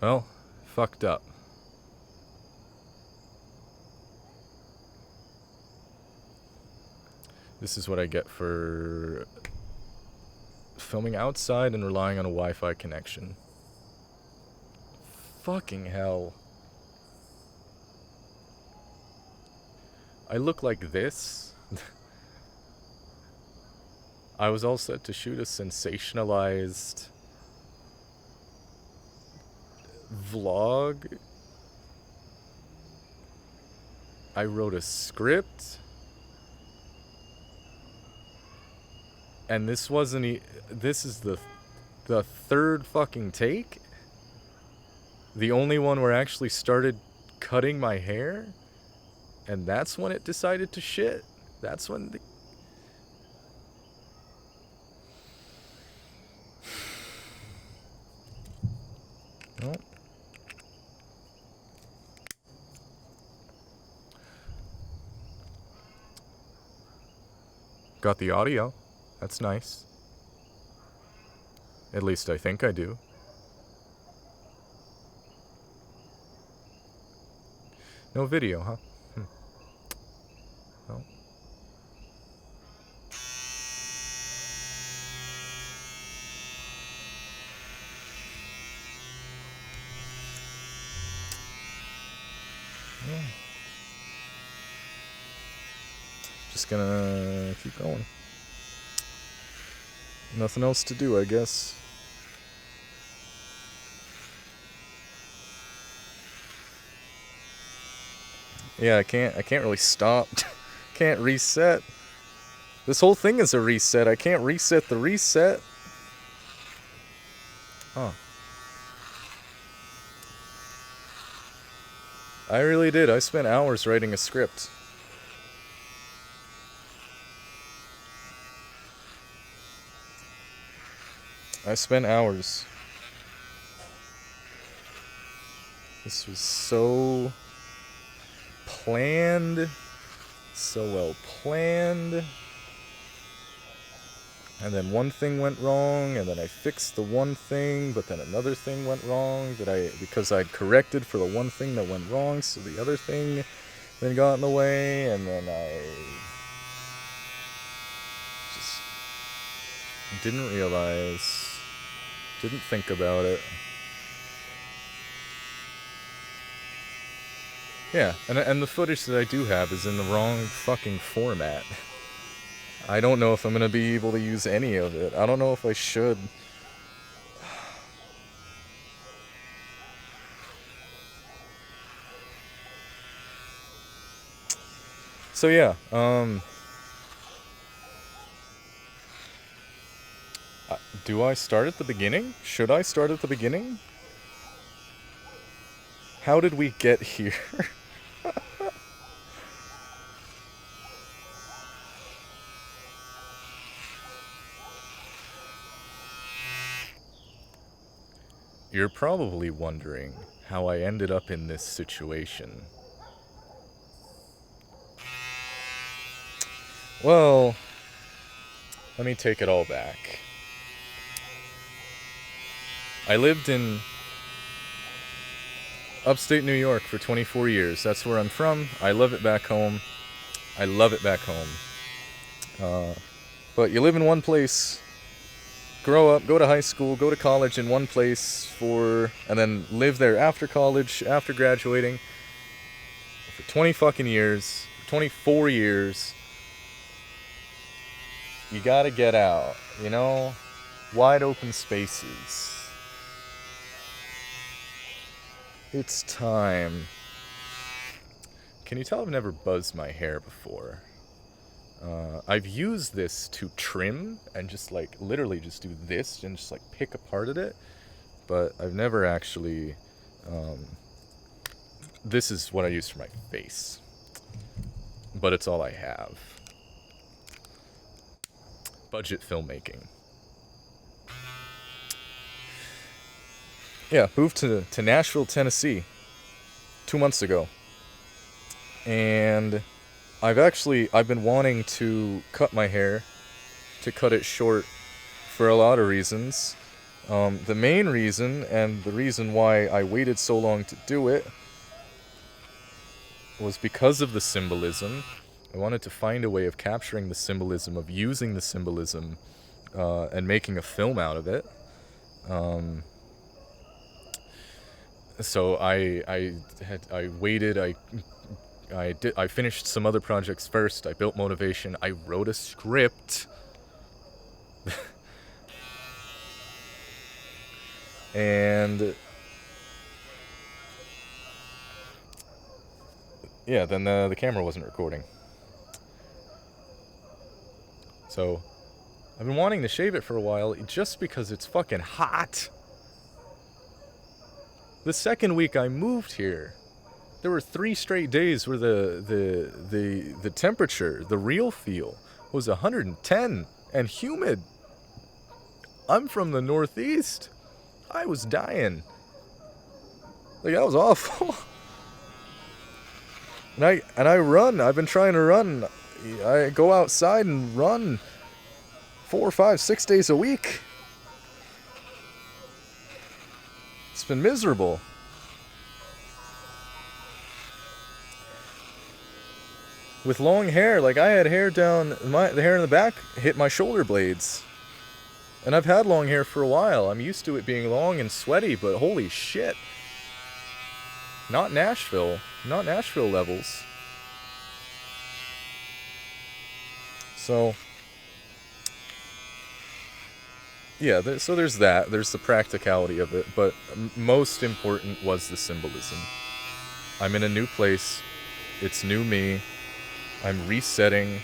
Well, fucked up. This is what I get for filming outside and relying on a Wi-Fi connection. Fucking hell. I look like this. I was all set to shoot a sensationalized vlog. I wrote a script. And this wasn't this is the third fucking take? The only one where I actually started cutting my hair? And that's when it decided to shit? That's when the... Well, got the audio. That's nice. At least I think I do. No video, huh? Well. Yeah. Just gonna keep going. Nothing else to do, I guess. Yeah, I can't really stop. Can't reset. This whole thing is a reset. I can't reset the reset. Huh. I really did. I spent hours writing a script. I spent hours. This was so planned. So well planned. And then one thing went wrong, and then I fixed the one thing, but then another thing went wrong because I'd corrected for the one thing that went wrong, so the other thing then got in the way, and then I just didn't realize, didn't think about it. Yeah, and the footage that I do have is in the wrong fucking format. I don't know if I'm gonna be able to use any of it. I don't know if I should. So yeah, do I start at the beginning? Should I start at the beginning? How did we get here? You're probably wondering how I ended up in this situation. Well, let me take it all back. I lived in upstate New York for 24 years. That's where I'm from. I love it back home. I love it back home. But you live in one place, grow up, go to high school, go to college in one place and then live there after college, after graduating for 20 fucking years, 24 years. You gotta get out, you know? Wide open spaces. It's time. Can you tell I've never buzzed my hair before? I've used this to trim and just like literally just do this and just like pick apart at it, but I've never actually. This is what I use for my face, but it's all I have. Budget filmmaking. Yeah, moved to Nashville, Tennessee 2 months ago. And I've been wanting to cut my hair, to cut it short for a lot of reasons. The main reason, and the reason why I waited so long to do it, was because of the symbolism. I wanted to find a way of capturing the symbolism, of using the symbolism, and making a film out of it. So I waited. I finished some other projects first. I built motivation. I wrote a script. And yeah, then the camera wasn't recording. So I've been wanting to shave it for a while just because it's fucking hot. The second week I moved here, there were 3 straight days where the temperature, the real feel, was 110 and humid. I'm from the Northeast. I was dying. Like, that was awful. And I run. I've been trying to run. I go outside and run 4, 5, 6 days a week. It's been miserable. With long hair, like, I had hair down, the hair in the back hit my shoulder blades. And I've had long hair for a while. I'm used to it being long and sweaty, but holy shit. Not Nashville. Not Nashville levels. So, yeah, so there's that. There's the practicality of it. But most important was the symbolism. I'm in a new place. It's new me. I'm resetting.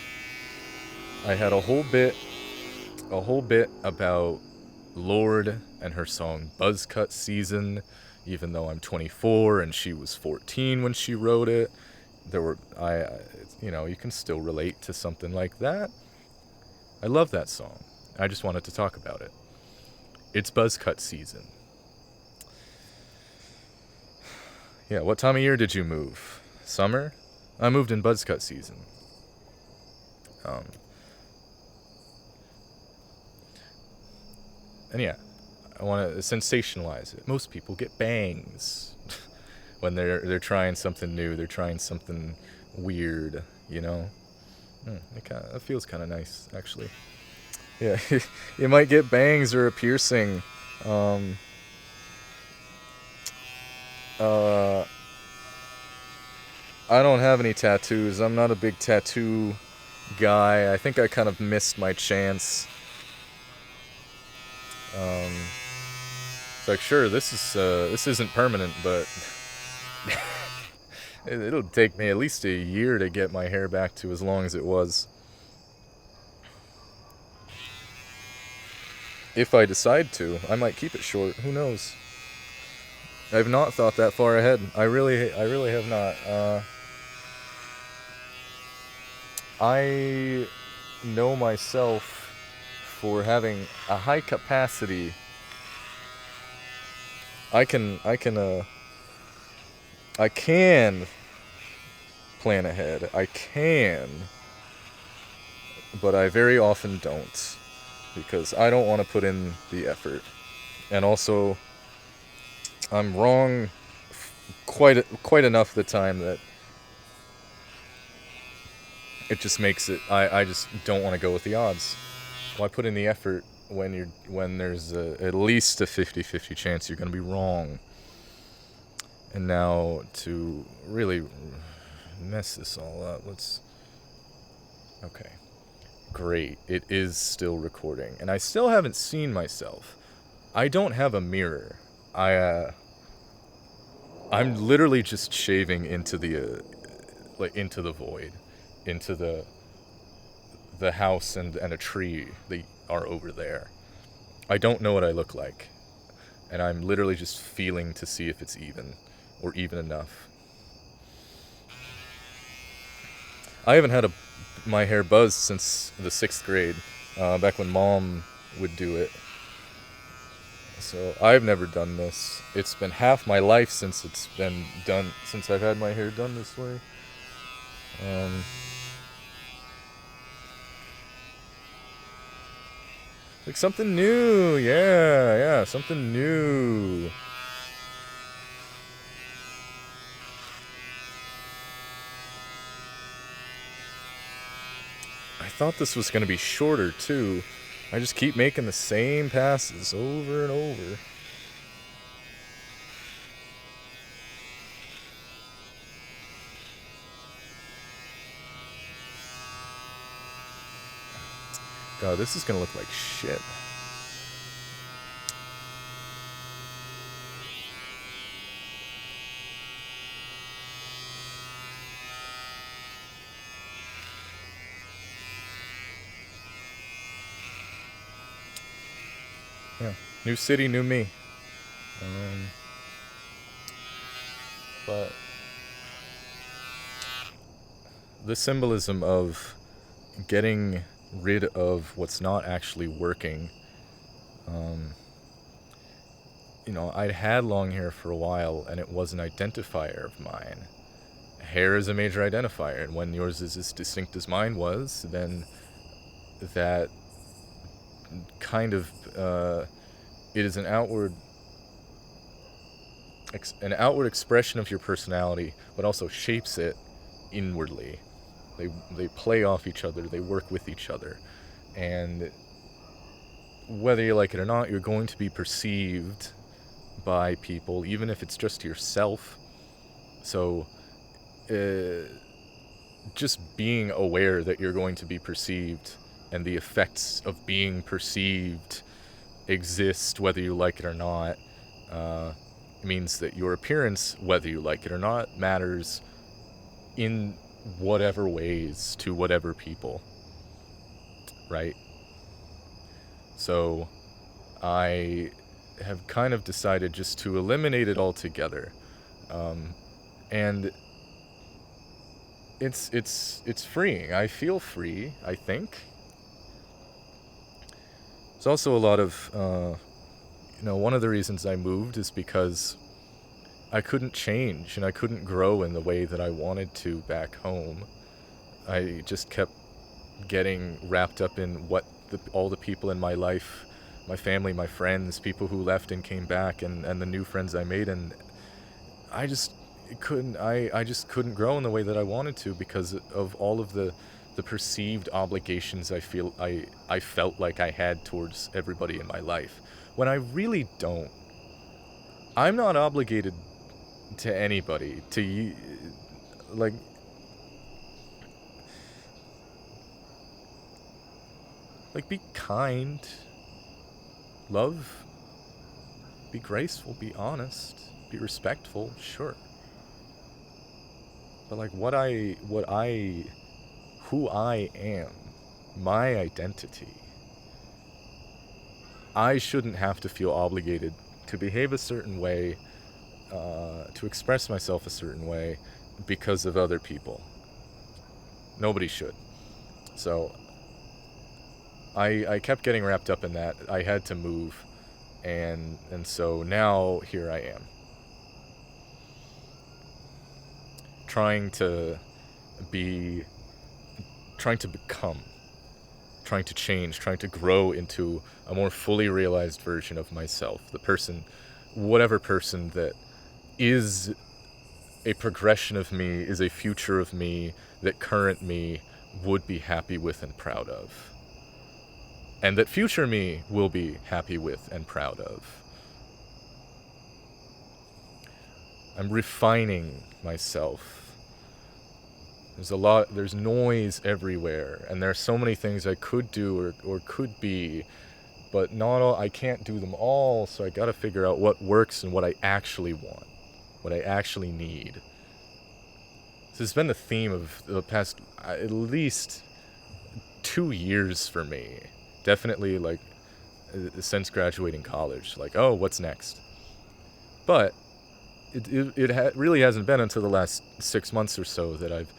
I had a whole bit about Lorde and her song Buzzcut Season, even though I'm 24 and she was 14 when she wrote it. You can still relate to something like that. I love that song. I just wanted to talk about it. It's Buzzcut Season. Yeah, what time of year did you move? Summer? I moved in Buzzcut Season. And yeah, I want to sensationalize it. Most people get bangs when they're trying something new. They're trying something weird, you know. It feels kind of nice, actually. Yeah, you might get bangs or a piercing. I don't have any tattoos. I'm not a big tattoo guy. I think I kind of missed my chance. It's like, sure, this isn't permanent, but it'll take me at least a year to get my hair back to as long as it was. If I decide to, I might keep it short. Who knows? I've not thought that far ahead. I really have not. I know myself for having a high capacity. I can plan ahead. I can, but I very often don't, because I don't want to put in the effort. And also, I'm wrong quite enough the time that it just makes it, I just don't want to go with the odds. Why put in the effort when there's at least a 50-50 chance you're going to be wrong? And now, to really mess this all up, okay, great, it is still recording, and I still haven't seen myself. I don't have a mirror. I'm literally just shaving into the void, into the house and a tree that are over there. I don't know what I look like, and I'm literally just feeling to see if it's even, or even enough. I haven't had my hair buzzed since the 6th grade, back when Mom would do it. So I've never done this. It's been half my life since it's been done, since I've had my hair done this way. Like something new. Yeah, something new. I thought this was going to be shorter too. I just keep making the same passes over and over. God, this is going to look like shit. Yeah. New city, new me. But the symbolism of getting rid of what's not actually working. I'd had long hair for a while, and it was an identifier of mine. Hair is a major identifier, and when yours is as distinct as mine was, then that kind of it is an outward expression of your personality, but also shapes it inwardly. They play off each other, they work with each other, and whether you like it or not, you're going to be perceived by people, even if it's just yourself. So just being aware that you're going to be perceived and the effects of being perceived exist whether you like it or not means that your appearance, whether you like it or not, matters in whatever ways to whatever people, right? So I have kind of decided just to eliminate it altogether, and it's freeing. I feel free, I think. There's also a lot of one of the reasons I moved is because I couldn't change and I couldn't grow in the way that I wanted to back home. I just kept getting wrapped up in what all the people in my life, my family, my friends, people who left and came back, and the new friends I made, and I just couldn't grow in the way that I wanted to because of all of the perceived obligations I felt like I had towards everybody in my life, when I really don't. I'm not obligated to anybody. Like be kind, love, be graceful, be honest, be respectful, sure. But like who I am, my identity, I shouldn't have to feel obligated to behave a certain way, to express myself a certain way because of other people. Nobody should. So I kept getting wrapped up in that. I had to move, and so now here I am, trying to become, trying to change, trying to grow into a more fully realized version of myself, the person, whatever person that is a progression of me, is a future of me that current me would be happy with and proud of. And that future me will be happy with and proud of. I'm refining myself. There's noise everywhere, and there are so many things I could do or could be, but not all. I can't do them all, so I gotta figure out what works and what I actually want, what I actually need. This has been the theme of the past at least 2 years for me. Definitely, like, since graduating college. Like, oh, what's next? But it really hasn't been until the last 6 months or so that I've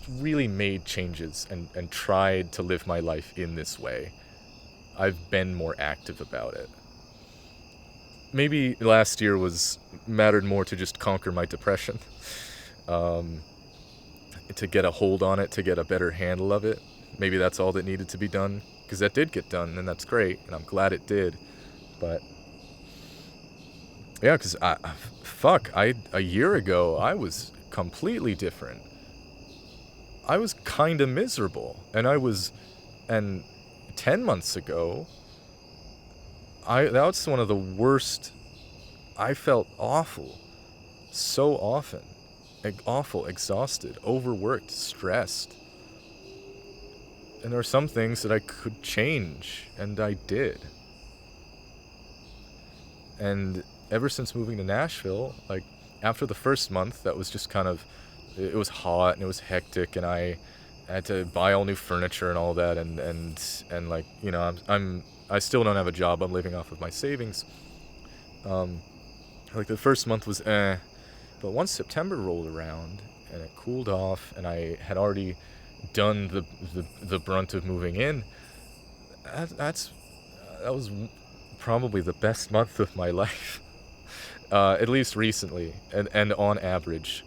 really made changes and tried to live my life in this way. I've been more active about it. Maybe last year mattered more to just conquer my depression, to get a hold on it, to get a better handle of it. maybe that's all that needed to be done, because that did get done, and that's great, and I'm glad it did. But yeah, because a year ago I was completely different. I was kind of miserable, and 10 months ago, that was one of the worst. I felt awful so often. Awful, exhausted, overworked, stressed. And there were some things that I could change, and I did. And ever since moving to Nashville, like, after the first month, that was just kind of, it was hot and it was hectic, and I had to buy all new furniture and all that, and like, you know, I still don't have a job. I'm living off of my savings. Like, the first month was but once September rolled around and it cooled off, and I had already done the brunt of moving in, that was probably the best month of my life, at least recently, and on average.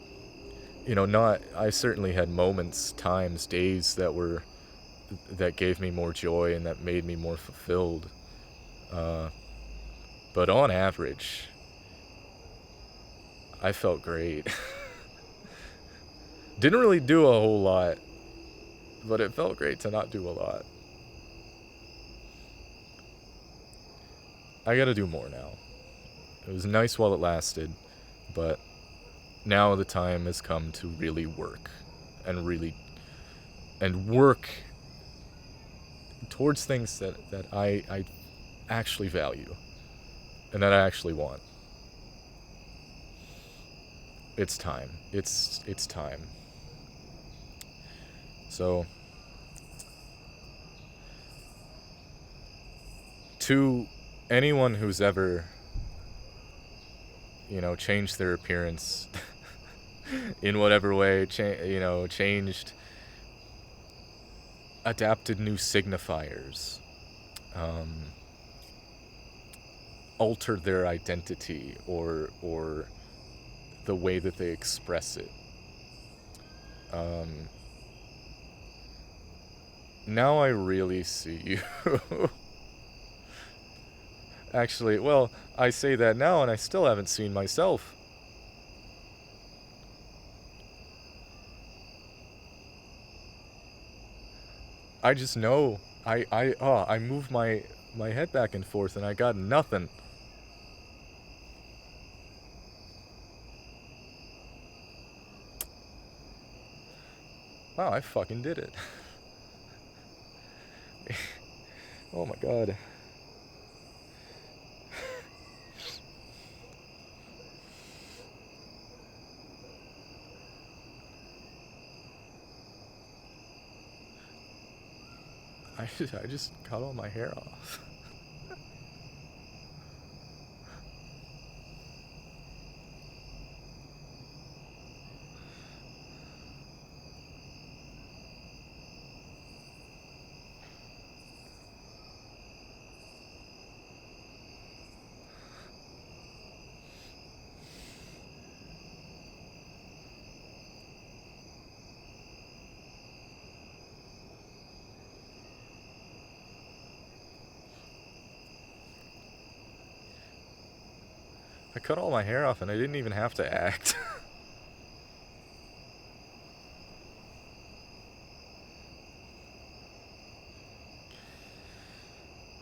You know, I certainly had moments, times, days that gave me more joy and that made me more fulfilled. But on average, I felt great. Didn't really do a whole lot, but it felt great to not do a lot. I gotta do more now. It was nice while it lasted, but now the time has come to really work, and work towards things that I actually value, and that I actually want. It's time. It's time. So, to anyone who's ever, you know, changed their appearance in whatever way, changed, adapted new signifiers, altered their identity, or the way that they express it. Now I really see you. Actually, well, I say that now, and I still haven't seen myself. I just know. I move my head back and forth, and I got nothing. Wow, I fucking did it. Oh my god. I just cut all my hair off. I cut all my hair off and I didn't even have to act.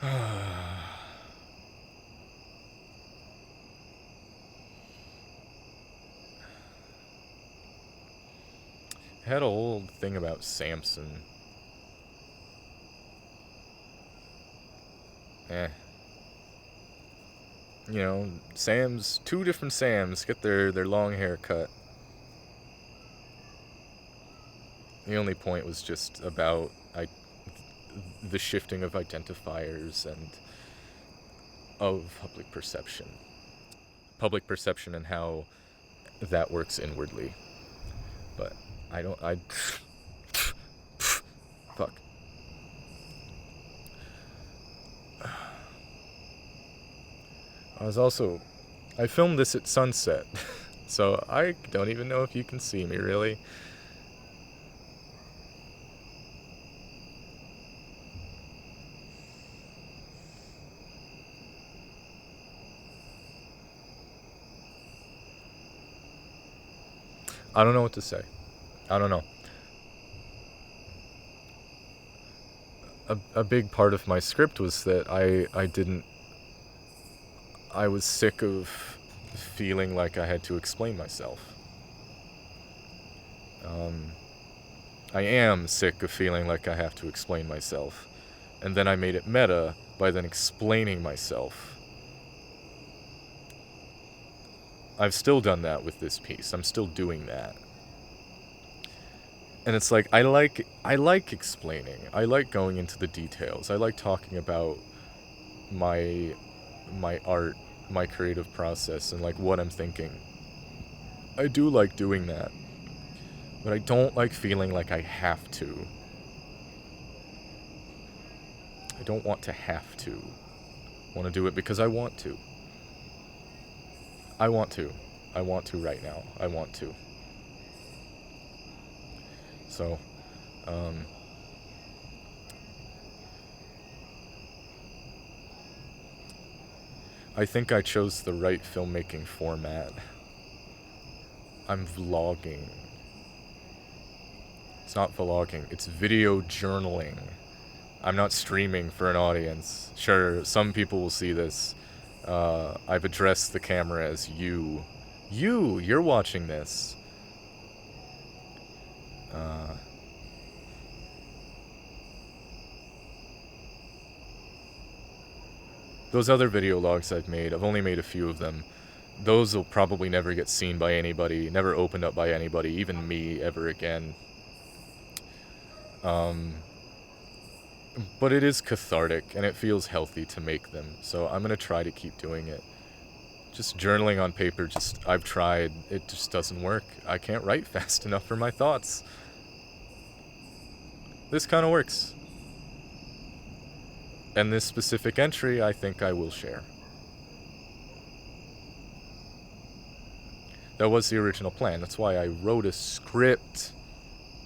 I had a whole thing about Samson. You know, two different Sams get their long hair cut. The only point was just about the shifting of identifiers and of public perception. Public perception and how that works inwardly. But fuck. I filmed this at sunset, so I don't even know if you can see me, really. I don't know what to say. I don't know. A big part of my script was that I was sick of feeling like I had to explain myself. I am sick of feeling like I have to explain myself. And then I made it meta by then explaining myself. I've still done that with this piece. I'm still doing that. And it's like I like explaining. I like going into the details. I like talking about my art, my creative process, and like what I'm thinking. I do like doing that. But I don't like feeling like I have to. I don't want to have to. I want to do it because I want to. I want to. I want to right now. I want to. So, I think I chose the right filmmaking format. I'm vlogging. It's not vlogging, it's video journaling. I'm not streaming for an audience. Sure, some people will see this. I've addressed the camera as you. You're watching this. Those other video logs I've made, I've only made a few of them. Those will probably never get seen by anybody, never opened up by anybody, even me, ever again. But it is cathartic, and it feels healthy to make them, so I'm gonna try to keep doing it. Just journaling on paper, I've tried, it just doesn't work. I can't write fast enough for my thoughts. This kind of works. And this specific entry, I think I will share. That was the original plan. That's why I wrote a script.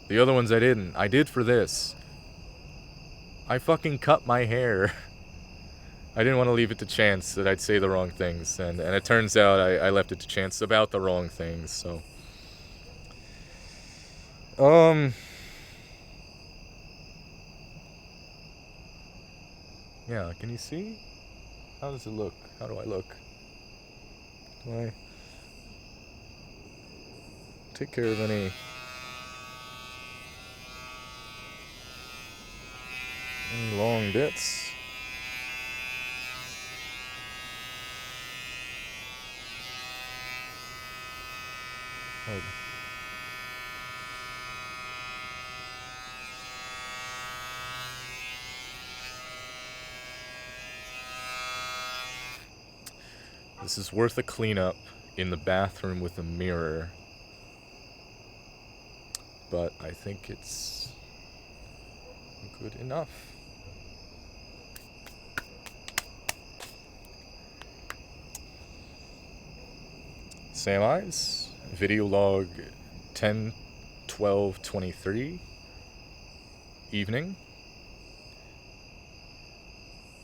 The other ones I didn't. I did for this. I fucking cut my hair. I didn't want to leave it to chance that I'd say the wrong things. And it turns out I left it to chance about the wrong things, so. Yeah, can you see? How does it look? How do I look? Do I take care of any long bits? Oh. This is worth a cleanup in the bathroom with a mirror. But I think it's good enough. Sam Eyes, video log 10/12/23, evening,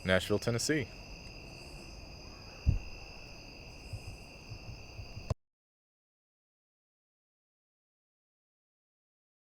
Nashville, Tennessee.